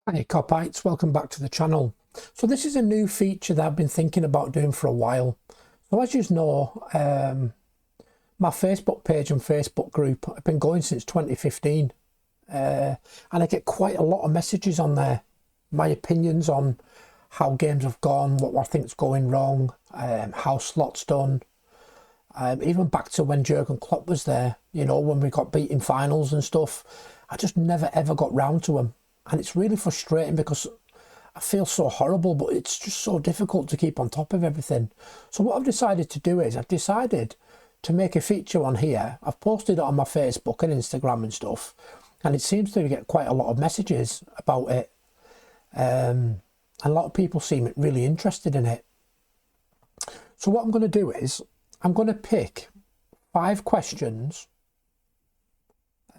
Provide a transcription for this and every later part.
Hi Kopites, welcome back to the channel. So this is a new feature that I've been thinking about doing for a while. So as you know, my Facebook page and Facebook group have been going since 2015, and I get quite a lot of messages on there. My opinions on how games have gone, what I think's going wrong, how slots done. Even back to when Jurgen Klopp was there, you know, when we got beat in finals and stuff. I just never ever got round to them. And it's really frustrating because I feel so horrible, but it's just so difficult to keep on top of everything. So what I've decided to do is I've decided to make a feature on here. I've posted it on my Facebook and Instagram and stuff, and it seems to get quite a lot of messages about it. A lot of people seem really interested in it. So what I'm going to do is I'm going to pick 5 questions,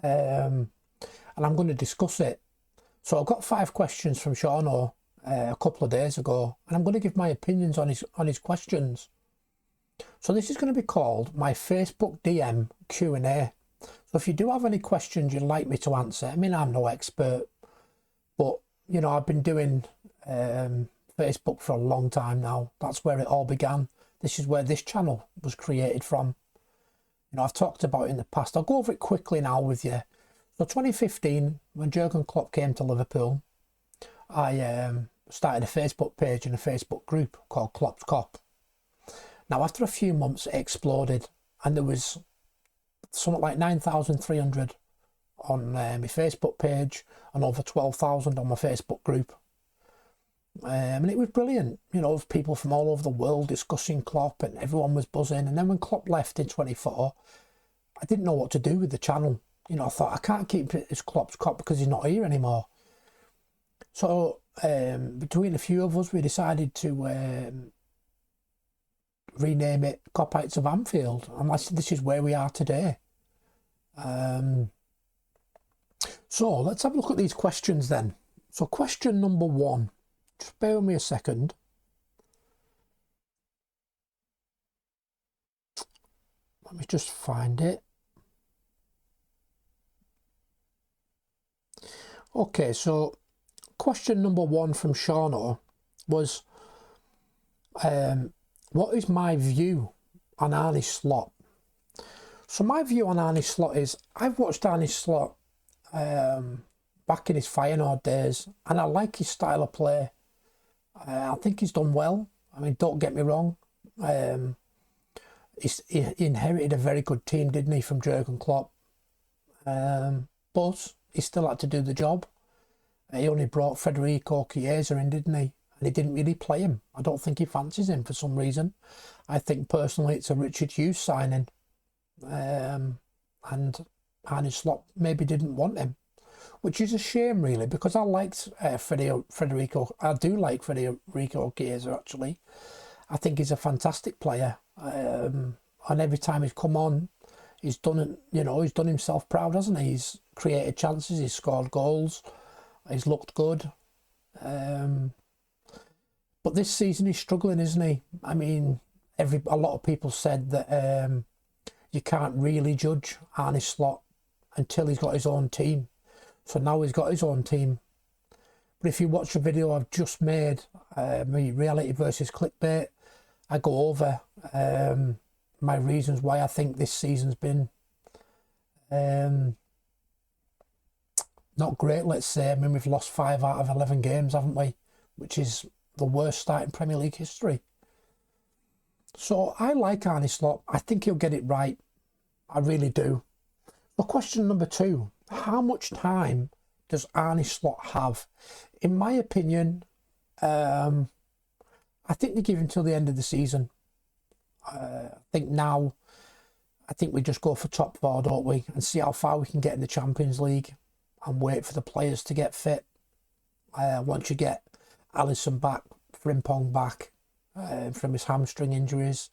and I'm going to discuss it. So I got 5 questions from Shauno a couple of days ago, and I'm going to give my opinions on his questions. So this is going to be called my Facebook DM Q&A. So if you do have any questions you'd like me to answer, I mean, I'm no expert, but you know, I've been doing Facebook for a long time now. That's where it all began. This is where this channel was created from. You know, I've talked about it in the past. I'll go over it quickly now with you. So 2015, when Jurgen Klopp came to Liverpool, I started a Facebook page and a Facebook group called Klopp's Cop. Now, after a few months, it exploded, and there was something like 9,300 on my Facebook page and over 12,000 on my Facebook group. And it was brilliant, you know, people from all over the world discussing Klopp, and everyone was buzzing. And then when Klopp left in 24, I didn't know what to do with the channel. You know, I thought I can't keep it as Klopp's Cop because he's not here anymore. So between a few of us, we decided to rename it Kopites of Anfield, and this is where we are today. So let's have a look at these questions then. So question number 1, just bear with me a second. Let me just find it. Okay, so question number 1 from Shauno was, what is my view on Arne Slot? So my view on Arne Slot is, I've watched Arne Slot back in his Feyenoord days, and I like his style of play. I think he's done well. I mean, don't get me wrong. He inherited a very good team, didn't he, from Jurgen Klopp? But he still had to do the job. He only brought Federico Chiesa in, didn't he? And he didn't really play him. I don't think he fancies him for some reason. I think personally it's a Richard Hughes signing. And Arne Slot maybe didn't want him, which is a shame really, because I liked Federico. I do like Federico Chiesa actually. I think he's a fantastic player. And every time he's come on, he's done it. You know, he's done himself proud, hasn't he? He's created chances. He's scored goals. He's looked good. But this season he's struggling, isn't he? I mean, a lot of people said that you can't really judge Arne Slot until he's got his own team. So now he's got his own team. But if you watch the video I've just made, my reality versus clickbait, I go over my reasons why I think this season's been not great, let's say. I mean, we've lost 5 out of 11 games, haven't we? Which is the worst start in Premier League history. So I like Arne Slot. I think he'll get it right. I really do. But question number 2, how much time does Arne Slot have? In my opinion, I think they give him till the end of the season. I think we just go for top 4, don't we? And see how far we can get in the Champions League and wait for the players to get fit. Once you get Alisson back, Frimpong back from his hamstring injuries,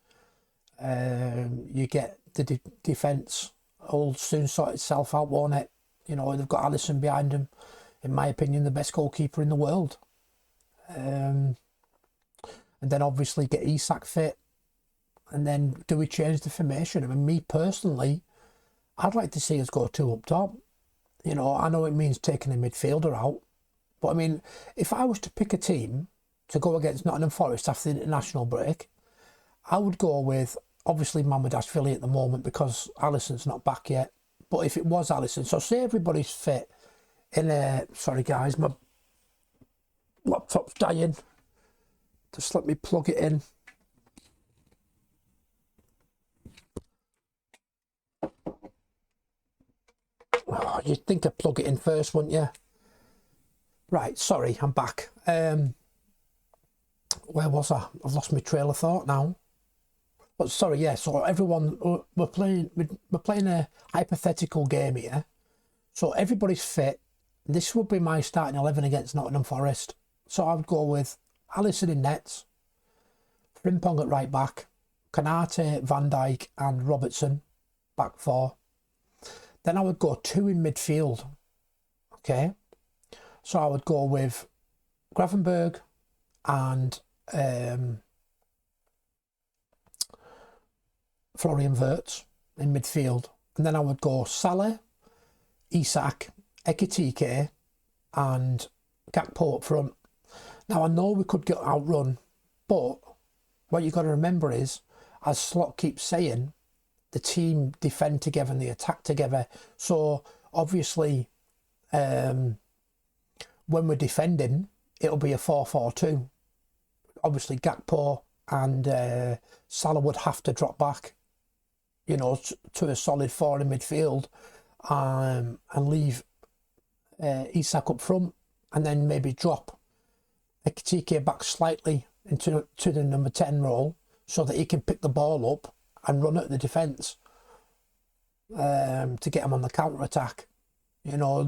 you get the defence will soon sort itself out, won't it? You know, they've got Alisson behind him, in my opinion, the best goalkeeper in the world. And then obviously get Isak fit. And then do we change the formation? I mean, me personally, I'd like to see us go 2 up top. You know, I know it means taking a midfielder out, But I mean, if I was to pick a team to go against Nottingham Forest after the international break, I would go with, obviously, Mamardashvili at the moment because Alisson's not back yet. But if it was Alisson, so say everybody's fit in a... Sorry, guys, my laptop's dying. Just let me plug it in. Oh, you'd think I'd plug it in first, wouldn't you? Right, sorry, I'm back. Where was I? I've lost my trail of thought now. But sorry, yeah, so everyone, we're playing a hypothetical game here. So everybody's fit. This would be my starting 11 against Nottingham Forest. So I would go with Alisson in nets, Frimpong at right back, Konate, Van Dijk and Robertson, back four. Then I would go 2 in midfield. Okay. So I would go with Gravenberg and Florian Wirtz in midfield. And then I would go Salah, Isak, Ekitike and Gakpo up front. Now I know we could get outrun, but what you've got to remember is, as Slot keeps saying, the team defend together and they attack together. So obviously, when we're defending, it'll be a 4-4-2. Obviously, Gakpo and Salah would have to drop back, you know, to a solid 4 in midfield, and leave Isak up front, and then maybe drop Ekitike back slightly into the number 10 role so that he can pick the ball up and run at the defence to get him on the counter-attack. You know,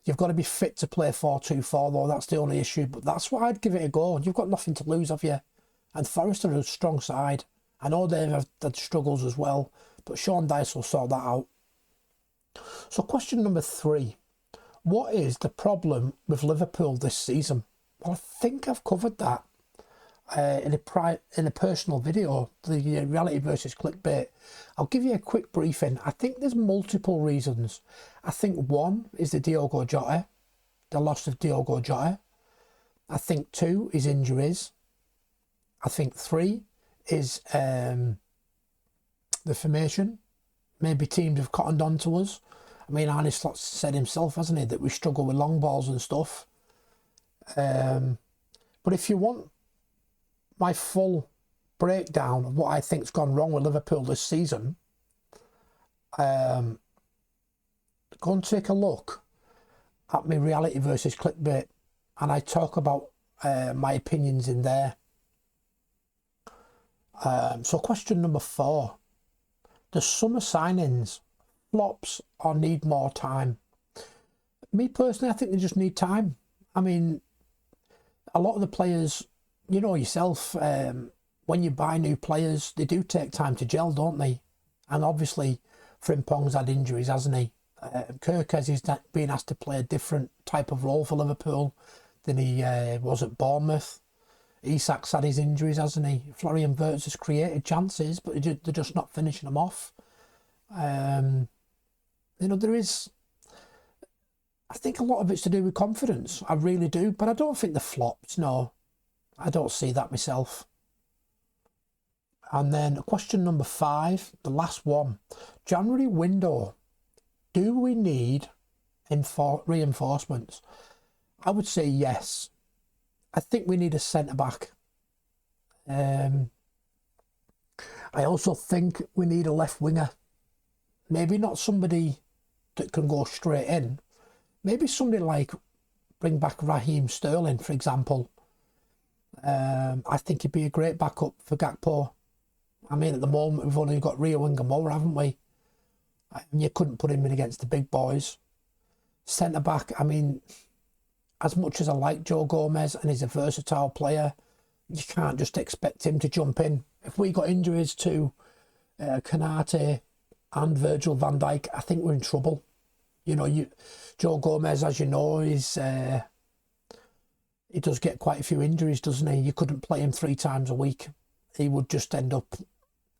you've got to be fit to play 4-2-4, though. That's the only issue. But that's why I'd give it a go. You've got nothing to lose, have you? And Forest are a strong side. I know they've had struggles as well, but Sean Dyche will sort that out. So question number 3. What is the problem with Liverpool this season? Well, I think I've covered that in a personal video, the reality versus clickbait. I'll give you a quick briefing. I think there's multiple reasons. I think 1 is the Diogo Jota, the loss of Diogo Jota. I think 2 is injuries. I think 3 is the formation. Maybe teams have cottoned on to us. I mean, Arne Slot said himself, hasn't he, that we struggle with long balls and stuff. But if you want my full breakdown of what I think's gone wrong with Liverpool this season, go and take a look at my reality versus clickbait, and I talk about my opinions in there. So question number 4, the summer signings, flops or need more time? Me personally, I think they just need time. I mean, a lot of the players, you know yourself, when you buy new players, they do take time to gel, don't they? And obviously, Frimpong's had injuries, hasn't he? Kirkes is being asked to play a different type of role for Liverpool than he was at Bournemouth. Isak's had his injuries, hasn't he? Florian Wirtz has created chances, but they're just not finishing them off. You know, there is... I think a lot of it's to do with confidence. I really do. But I don't think the flops, no. I don't see that myself. And then question number 5, the last one. January window. Do we need reinforcements? I would say yes. I think we need a centre-back. I also think we need a left winger. Maybe not somebody that can go straight in. Maybe somebody like, bring back Raheem Sterling, for example. I think he'd be a great backup for Gakpo. I mean, at the moment, we've only got Rio Ingamora, haven't we? And you couldn't put him in against the big boys. Centre-back, I mean, as much as I like Joe Gomez and he's a versatile player, you can't just expect him to jump in. If we got injuries to Konate and Virgil van Dijk, I think we're in trouble. You know, Joe Gomez, as you know, he does get quite a few injuries, doesn't he? You couldn't play him 3 times a week. He would just end up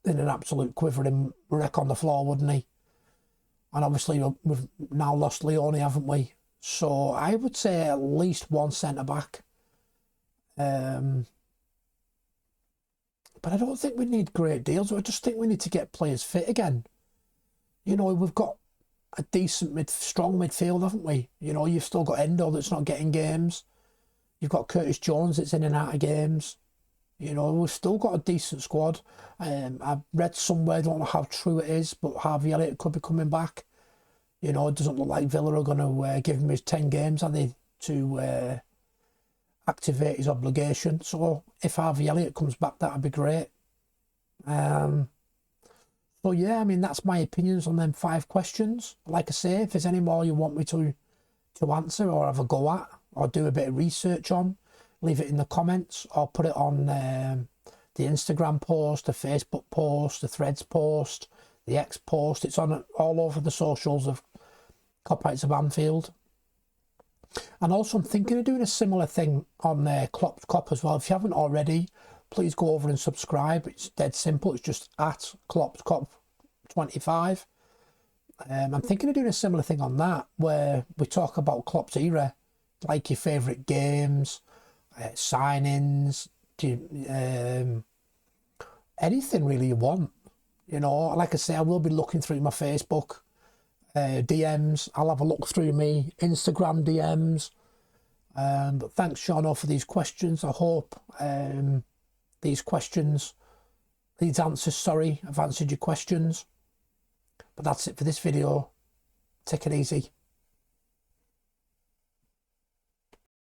in an absolute quivering wreck on the floor, wouldn't he? And obviously, we've now lost Leone, haven't we? So I would say at least one centre-back. But I don't think we need great deals. I just think we need to get players fit again. You know, we've got a decent strong midfield, haven't we? You know, you've still got Endo that's not getting games. You've got Curtis Jones that's in and out of games. You know, we've still got a decent squad. I've read somewhere, I don't know how true it is, but Harvey Elliott could be coming back. You know, it doesn't look like Villa are going to give him his 10 games, are they, to activate his obligation. So if Harvey Elliott comes back, that would be great. So yeah, I mean, that's my opinions on them 5 questions. Like I say, if there's any more you want me to answer or have a go at or do a bit of research on, leave it in the comments or put it on the Instagram post, the Facebook post, the Threads post, the X post. It's on all over the socials of Kopites of Anfield. And also I'm thinking of doing a similar thing on Klopp's Cop as well. If you haven't already, please go over and subscribe. It's dead simple. It's just at Klopp's Cop 25. I'm thinking of doing a similar thing on that, where we talk about Klopp's era, like your favourite games, signings, anything really you want. You know, like I say, I will be looking through my Facebook DMs. I'll have a look through me Instagram DMs. But thanks, Sean, for these questions. I hope these answers, sorry, I've answered your questions. But that's it for this video. Take it easy.